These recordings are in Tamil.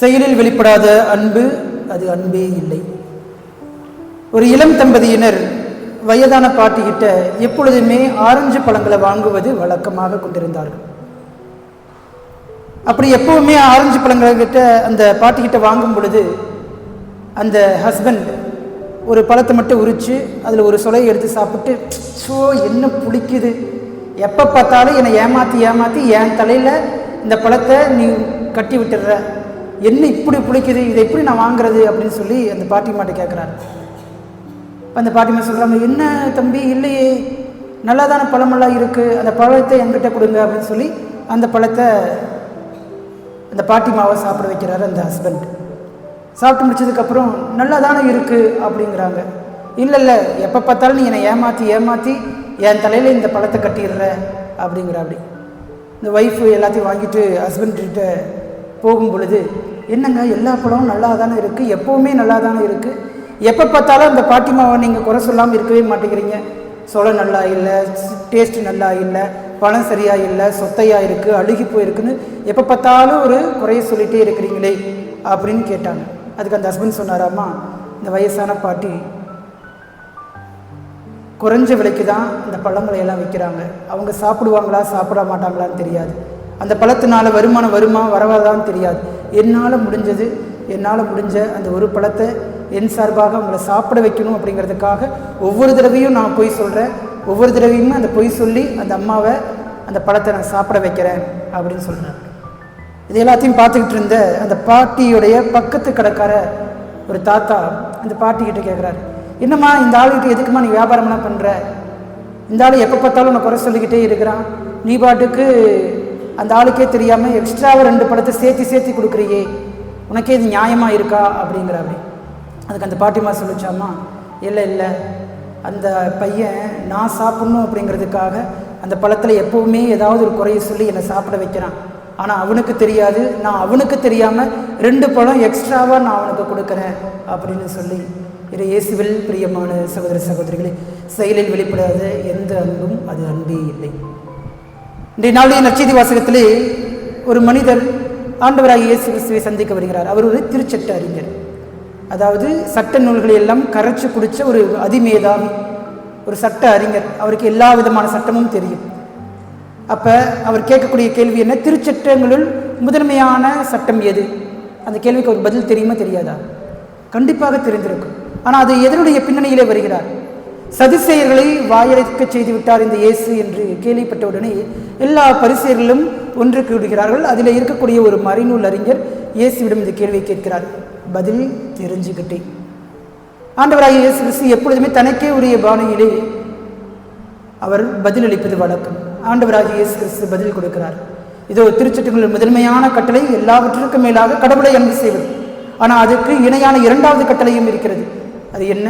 செயலில் வெளிப்படாத அன்பு அது அன்பே இல்லை. ஒரு இளம் தம்பதியினர் வயதான பாட்டிக்கிட்ட எப்பொழுதுமே ஆரஞ்சு பழங்களை வாங்குவது வழக்கமாக கொண்டிருந்தார்கள். அப்படி எப்பவுமே ஆரஞ்சு பழங்களை கிட்ட அந்த பாட்டிக்கிட்ட வாங்கும் பொழுது அந்த ஹஸ்பண்ட் ஒரு பழத்தை மட்டும் உரித்து அதில் ஒரு சொலையை எடுத்து சாப்பிட்டு, ஸோ என்ன புளிக்குது, எப்போ பார்த்தாலும் என்னை ஏமாற்றி என் தலையில் இந்த பழத்தை நீ கட்டி விட்டுடுற, என்ன இப்படி புளிக்குது, இதை எப்படி நான் வாங்குறது அப்படின்னு சொல்லி அந்த பாட்டிமாட்ட கேட்குறாரு. அந்த பாட்டிமா சொல்கிறாங்க, என்ன தம்பி, இல்லையே, நல்லா தானே பழமெல்லாம் இருக்குது, அந்த பழத்தை என்கிட்ட கொடுங்க அப்படின்னு சொல்லி அந்த பழத்தை அந்த பாட்டிமாவை சாப்பிட வைக்கிறாரு அந்த ஹஸ்பண்ட். சாப்பிட்டு முடிச்சதுக்கப்புறம் நல்லா தானே இருக்குது அப்படிங்கிறாங்க. இல்லை, எப்போ பார்த்தாலும் நீ என்னை ஏமாற்றி என் தலையில் இந்த பழத்தை கட்டிடுற அப்படிங்கிற. அப்படி இந்த ஒய்ஃபு எல்லாத்தையும் வாங்கிட்டு ஹஸ்பண்ட்கிட்ட போகும் பொழுது, என்னங்க எல்லா பழமும் நல்லா தானே இருக்குது, எப்போவுமே நல்லா தானே இருக்குது, எப்போ பார்த்தாலும் அந்த பாட்டிமாவை நீங்கள் குறை சொல்லாமல் இருக்கவே மாட்டேங்கிறீங்க, சொலை நல்லா இல்லை, டேஸ்ட்டு நல்லா இல்லை, பழம் சரியாக இல்லை, சொத்தையாக இருக்குது, அழுகி போயிருக்குன்னு எப்போ பார்த்தாலும் ஒரு குறைய சொல்லிகிட்டே இருக்கிறீங்களே அப்படின்னு கேட்டாங்க. அதுக்கு அந்த ஹஸ்பண்ட் சொன்னாராம்மா, இந்த வயசான பாட்டி குறைஞ்ச விலைக்கு தான் இந்த பழங்களை எல்லாம் விற்கிறாங்க, அவங்க சாப்பிடுவாங்களா சாப்பிட மாட்டாங்களான்னு தெரியாது, அந்த பழத்தினால வருமானம் வரவாதான்னு தெரியாது, என்னால் முடிஞ்ச அந்த ஒரு பழத்தை என் சார்பாக அவங்கள சாப்பிட வைக்கணும் அப்படிங்கிறதுக்காக ஒவ்வொரு தடவையும் நான் பொய் சொல்கிறேன், ஒவ்வொரு தடவையுமே அந்த பொய் சொல்லி அந்த அம்மாவை அந்த பழத்தை நான் சாப்பிட வைக்கிறேன் அப்படின்னு சொல்கிறேன். இது எல்லாத்தையும் பார்த்துக்கிட்டு இருந்த அந்த பாட்டியுடைய பக்கத்து கடைக்கார ஒரு தாத்தா அந்த பாட்டிக்கிட்ட கேட்குறாரு, என்னம்மா இந்த ஆளுகிட்ட எதுக்குமா நீ வியாபாரம்லாம் பண்ணுற, இந்த ஆள் எப்போ பார்த்தாலும் உன்னை குறை சொல்லிக்கிட்டே இருக்கிறான், நீ பாட்டுக்கு அந்த ஆளுக்கே தெரியாமல் எக்ஸ்ட்ராவாக 2 பழத்தை சேர்த்தி கொடுக்குறியே, உனக்கே இது நியாயமாக இருக்கா அப்படிங்கிற. அப்படி அதுக்கு அந்த பாட்டிமா சொல்லிச்சாம்மா, இல்லை, அந்த பையன் நான் சாப்பிட்ணும் அப்படிங்கிறதுக்காக அந்த பழத்தில் எப்போவுமே ஏதாவது ஒரு குறையை சொல்லி என்னை சாப்பிட வைக்கிறான், ஆனால் அவனுக்கு தெரியாது, நான் அவனுக்கு தெரியாமல் 2 பழம் எக்ஸ்ட்ராவாக நான் அவனுக்கு கொடுக்குறேன் அப்படின்னு சொல்லி. இது இயேசுவில் பிரியமான சகோதர சகோதரிகளே, செயலில் வெளிப்படாத எந்த அன்பும் அது அன்பே இல்லை. இன்றைய நாளுடைய நற்செய்தி வாசகத்திலே ஒரு மனிதர் ஆண்டவராகிய இயேசு கிறிஸ்துவை சந்திக்க வருகிறார். அவர் ஒரு திருச்சட்ட அறிஞர், அதாவது சட்ட நூல்களை எல்லாம் கரைச்சி குடித்த ஒரு அதிமேதாவி, ஒரு சட்ட அறிஞர். அவருக்கு எல்லா விதமான சட்டமும் தெரியும். அப்போ அவர் கேட்கக்கூடிய கேள்வி என்ன, திருச்சட்டங்களுள் முதன்மையான சட்டம் எது? அந்த கேள்விக்கு ஒரு பதில் தெரியுமா தெரியாதா? கண்டிப்பாக தெரிந்திருக்கும். ஆனால் அது எதனுடைய பின்னணியிலே வருகிறார்? சதுசேயர்களை வாயடைக்க செய்து விட்டார் இந்த இயேசு என்று கேள்விப்பட்ட உடனே எல்லா பரிசேயர்களும் ஒன்று கூடுகிறார்கள். அதில் இருக்கக்கூடிய ஒரு மறைநூல் அறிஞர் இயேசுவிடம் இந்த கேள்வியை கேட்கிறார். பதில் தெரிஞ்சுக்கிட்டேன். ஆண்டவராகிய இயேசு கிறிஸ்து எப்பொழுதுமே தனக்கே உரிய பாணியிலே அவர் பதிலளிப்பது வழக்கம். ஆண்டவராகிய இயேசு கிறிஸ்து பதில் கொடுக்கிறார். இதோ திருச்சட்டங்களின் முதன்மையான கட்டளை எல்லாவற்றிற்கும் மேலாக கடவுளை அன்பு செய்வது. ஆனால் அதுக்கு இணையான 2வது கட்டளையும் இருக்கிறது. அது என்ன?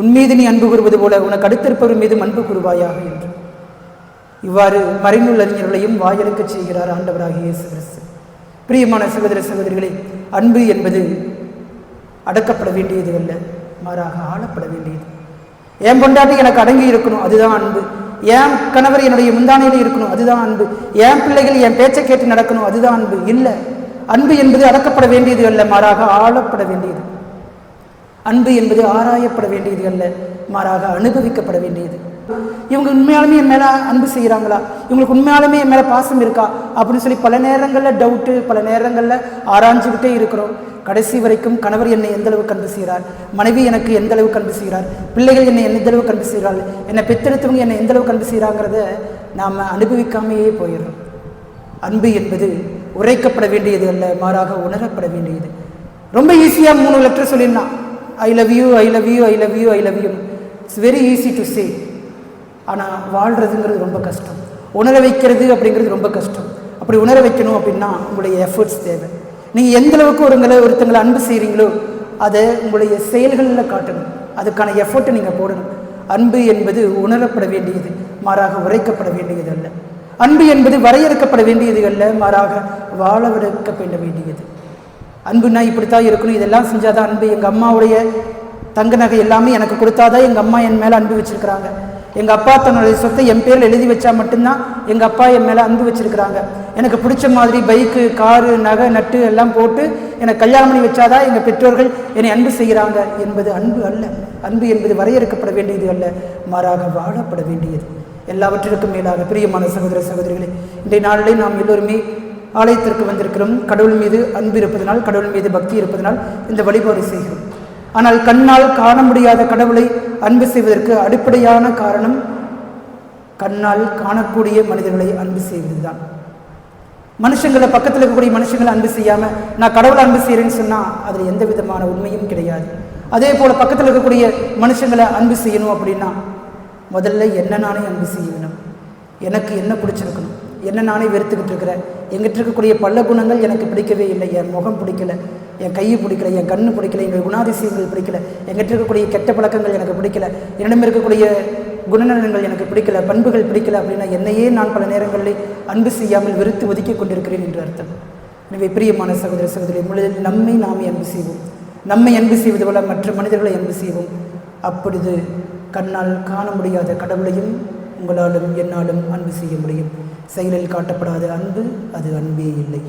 உன்மீது நீ அன்பு கூறுவது போல உனக்கு அடுத்திருப்பவர் மீதும் அன்பு கூறுவாயாக என்று. இவ்வாறு மறைநூல் அறிஞர்களையும் வாயெடுக்க செய்கிறார் ஆண்டவராகிய இயேசு கிறிஸ்து. பிரியமான சகோதர சகோதரிகளே, அன்பு என்பது அடக்கப்பட வேண்டியது அல்ல, மாறாக ஆளப்பட வேண்டியது. என் பொண்டாட்டி எனக்கு அடங்கி இருக்கணும், அதுதான் அன்பு. என் கணவர் என்னுடைய முந்தானையிலே இருக்கணும், அதுதான் அன்பு. என் பிள்ளைகள் என் பேச்சை கேட்டு நடக்கணும், அதுதான் அன்பு. இல்லை, அன்பு என்பது அடக்கப்பட வேண்டியது அல்ல, மாறாக ஆளப்பட வேண்டியது. அன்பு என்பது ஆராயப்பட வேண்டியது அல்ல, மாறாக அனுபவிக்கப்பட வேண்டியது. இவங்க உண்மையாலுமே என் மேலே அன்பு செய்கிறாங்களா, இவங்களுக்கு உண்மையாலுமே என் மேலே பாசம் இருக்கா அப்படின்னு சொல்லி பல நேரங்களில் டவுட்டு, பல நேரங்களில் ஆராய்ஞ்சிக்கிட்டே இருக்கிறோம். கடைசி வரைக்கும் கணவர் என்னை எந்த அளவுக்கு அன்பு செய்கிறார், மனைவி எனக்கு எந்த அளவுக்கு அன்பு செய்கிறார், பிள்ளைகள் என்னை எந்த அளவுக்கு அன்பு செய்கிறார்கள், என்னை பெற்றெடுத்தவங்க என்னை எந்த அளவுக்கு அன்பு செய்கிறாங்கிறத நாம் அனுபவிக்காமையே போயிடுறோம். அன்பு என்பது உரைக்கப்பட வேண்டியது அல்ல, மாறாக உணரப்பட வேண்டியது. ரொம்ப ஈஸியாக 3 லெட்டர் சொல்லிடலாம், I love you, I love you, I love you, I love you. It's very easy to say. ஆனால் வாழ்கிறதுங்கிறது ரொம்ப கஷ்டம், உணர வைக்கிறது அப்படிங்கிறது ரொம்ப கஷ்டம். அப்படி உணர வைக்கணும் அப்படின்னா உங்களுடைய எஃபர்ட்ஸ் தேவை. நீங்கள் எந்த அளவுக்கு ஒருத்தங்களை அன்பு செய்கிறீங்களோ அதை உங்களுடைய செயல்களில் காட்டணும், அதுக்கான எஃபர்ட்டை நீங்கள் போடணும். அன்பு என்பது உணரப்பட வேண்டியது, மாறாக உரைக்கப்பட வேண்டியது அல்ல. அன்பு என்பது வரையறுக்கப்பட வேண்டியது அல்ல, மாறாக வாழ விடுக்கப்பட வேண்டியது. அன்புனா இப்படித்தான் இருக்கணும், இதெல்லாம் செஞ்சாதான் அன்பு. எங்கள் அம்மாவுடைய தங்க நகை எல்லாமே எனக்கு கொடுத்தாதான் எங்கள் அம்மா என் மேலே அன்பு வச்சுருக்கிறாங்க, எங்கள் அப்பா தன்னுடைய சொத்தை என் பேரில் எழுதி வச்சா மட்டும்தான் எங்கள் அப்பா என் மேலே அன்பு வச்சுருக்கிறாங்க. எனக்கு பிடிச்ச மாதிரி பைக்கு, காரு, நகை, நட்டு எல்லாம் போட்டு எனக்கு கல்யாணம் பண்ணி வச்சாதான் எங்கள் பெற்றோர்கள் என்னை அன்பு செய்கிறாங்க என்பது அன்பு அல்ல. அன்பு என்பது வரையறுக்கப்பட வேண்டியது அல்ல, மாறாக வாழப்பட வேண்டியது. எல்லாவற்றிற்கும் மேலாக பிரியமான சகோதர சகோதரிகளே, இன்றைய நாளிலே நாம் எல்லோருமே ஆலயத்திற்கு வந்திருக்கிறோம். கடவுள் மீது அன்பு இருப்பதனால், கடவுள் மீது பக்தி இருப்பதனால் இந்த வழிபாடு செய்கிறோம். ஆனால் கண்ணால் காண முடியாத கடவுளை அன்பு செய்வதற்கு அடிப்படையான காரணம் கண்ணால் காணக்கூடிய மனிதர்களை அன்பு செய்வதுதான். மனுஷங்களை, பக்கத்தில் இருக்கக்கூடிய மனுஷங்களை அன்பு செய்யாமல் நான் கடவுளை அன்பு செய்கிறேன்னு சொன்னால் அதில் எந்த விதமான உண்மையும் கிடையாது. அதே போல் பக்கத்தில் இருக்கக்கூடிய மனுஷங்களை அன்பு செய்யணும் அப்படின்னா முதல்ல என்ன நானே அன்பு செய்யணும். எனக்கு என்ன பிடிச்சிருக்கணும், என்ன நானே வெறுத்துக்கிட்டு இருக்கிறேன், எங்கிட்ட இருக்கக்கூடிய பல குணங்கள் எனக்கு பிடிக்கவே இல்லை. என் முகம் பிடிக்கல, என் கையை பிடிக்கல, என் கண்ணு பிடிக்கல, எங்கள் குணாதிசயங்கள் பிடிக்கல, எங்கிட்ட இருக்கக்கூடிய கெட்ட பழக்கங்கள் எனக்கு பிடிக்கல, என்னிடம் இருக்கக்கூடிய குணநலன்கள் எனக்கு பிடிக்கல, பண்புகள் பிடிக்கல அப்படின்னா என்னையே நான் பல நேரங்களில் அன்பு செய்யாமல் வெறுத்து ஒதுக்கி கொண்டிருக்கிறேன் என்று அர்த்தம். எனவே பிரியமான சகோதர சகோதரி, முதலில் நம்மை நாமே அன்பு செய்வோம். நம்மை அன்பு செய்வது போல மற்ற மனிதர்களை அன்பு செய்வோம். அப்பொழுது கண்ணால் காண முடியாத கடவுளையும் உங்களாலும் என்னாலும் அன்பு செய்ய முடியும். செயலில் காட்டப்படாத அன்பு அது அன்பே இல்லை.